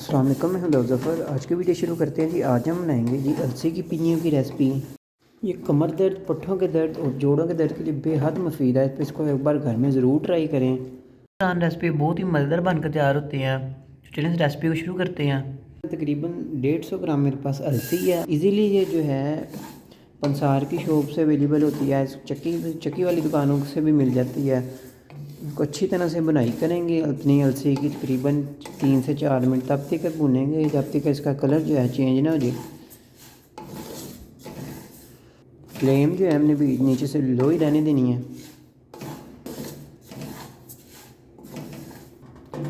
अस्सलाम वालेकुम, मैं हूं दाऊद ज़फ़र। आज की वीडियो शुरू करते हैं जी। आज हम बनाएंगे जी अलसी की पिन्नियों की रेसिपी। ये कमर दर्द, पट्ठों के दर्द और जोड़ों के दर्द के लिए बेहद मुफीद है। तो इसको एक बार घर में ज़रूर ट्राई करें। आसान रेसिपी बहुत ही मज़ेदार बनकर तैयार होती हैं। तो चलिए इस रेसिपी को शुरू करते हैं। तकरीबन 150 ग्राम मेरे पास अलसी है। इजीली ये जो है पंसार की शॉप से अवेलेबल होती है, चक्की वाली दुकानों से भी मिल जाती है। इसको अच्छी तरह से बुनाई करेंगे अपनी अलसी की तकरीबन 3 से 4 मिनट तब तक भूनेंगे जब तक इसका कलर जो है चेंज ना हो जाए। फ्लेम जो है हमने भी नीचे से लो ही रहने देनी है।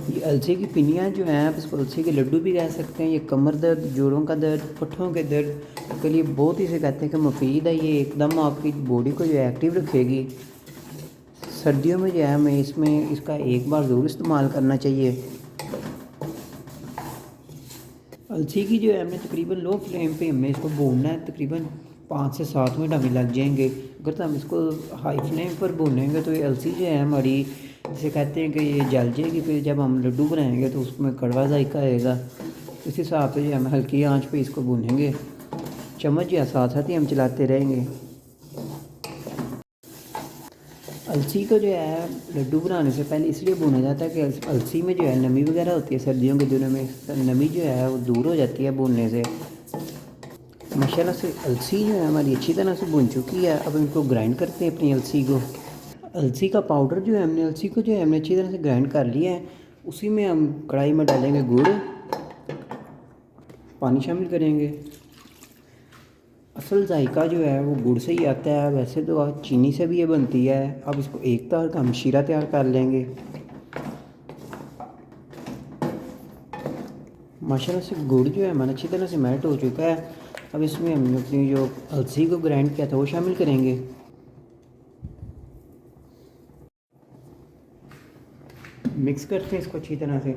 ये अलसी की पिनियाँ जो हैं आप इसको अलसी के लड्डू भी कह सकते हैं। ये कमर दर्द, जोड़ों का दर्द, पट्ठों के दर्द के लिए बहुत ही से कहते हैं कि मुफीद है। ये एकदम आपकी बॉडी को जो है एक्टिव रखेगी। सर्दियों में जो है हमें इसका एक बार ज़रूर इस्तेमाल करना चाहिए। अलसी की जो है हमने तकरीबन लो फ्लेम पे हमने इसको भूनना है। तकरीबन 5 से 7 मिनट हमें लग जाएंगे। अगर तो हम इसको हाई फ्लेम पर भूनेंगे तो ये अलसी जो है हमारी, जैसे कहते हैं कि ये जल जाएगी। फिर जब हम लड्डू बनाएंगे तो उसमें कड़वा जायका आएगा। इस हिसाब से जो हम हल्की आंच पे इसको भूनेंगे। चम्मच जो है साथ साथ ही हम चलाते रहेंगे। अलसी को जो है लड्डू बनाने से पहले इसलिए भुना जाता है कि अलसी में जो है नमी वगैरह होती है। सर्दियों के दिनों में नमी जो है वो दूर हो जाती है भूनने से। माशाल्लाह से अलसी जो है हमारी अच्छी तरह से भुन चुकी है। अब इनको ग्राइंड करते हैं अपनी अलसी को। अलसी का पाउडर जो है अलसी को जो है हमने अच्छी तरह से ग्राइंड कर लिया है। उसी में हम कढ़ाई में डालेंगे गुड़, पानी शामिल करेंगे। असल जायका जो है वो गुड़ से ही आता है। वैसे तो चीनी से भी ये बनती है। अब इसको एक तार का हम शीरा तैयार कर लेंगे। माशाल्लाह से गुड़ जो है हमारा अच्छी तरह से मेल्ट हो चुका है। अब इसमें हम अपनी जो अलसी को ग्राइंड किया था वो शामिल करेंगे। मिक्स करते हैं इसको अच्छी तरह से।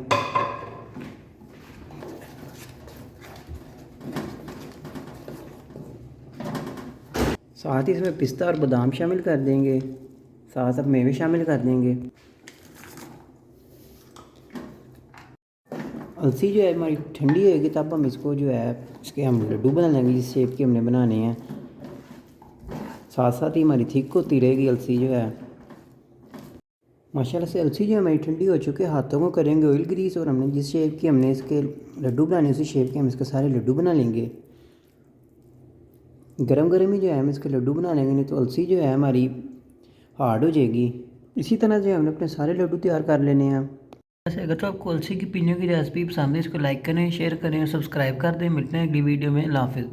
साथ ही इसमें पिस्ता और बादाम शामिल कर देंगे। साथ अब मेवे शामिल कर देंगे। अलसी जो है हमारी ठंडी होगी तब हम इसको जो है इसके हम लड्डू बना लेंगे जिस शेप के हमने बनाने हैं। साथ साथ ही हमारी थिक होती रहेगी अलसी जो है। माशाल्लाह से अलसी जो हमारी ठंडी हो चुकी है। हाथों को करेंगे ऑयल ग्रीस और हमने जिस शेप की हमने इसके लड्डू बनाने उसी शेप के हम इसके सारे लड्डू बना लेंगे। गरम गरम ही जो है हम इसके लड्डू बना लेंगे, नहीं तो अलसी जो है हमारी हार्ड हो जाएगी। इसी तरह से हमने अपने सारे लड्डू तैयार कर लेने हैं। वैसे अगर तो आपको अलसी की पिन्नियों की रेसिपी पसंद है इसको लाइक करें, शेयर करें और सब्सक्राइब कर दें। मिलते हैं अगली वीडियो में। अल्लाह हाफ़िज़।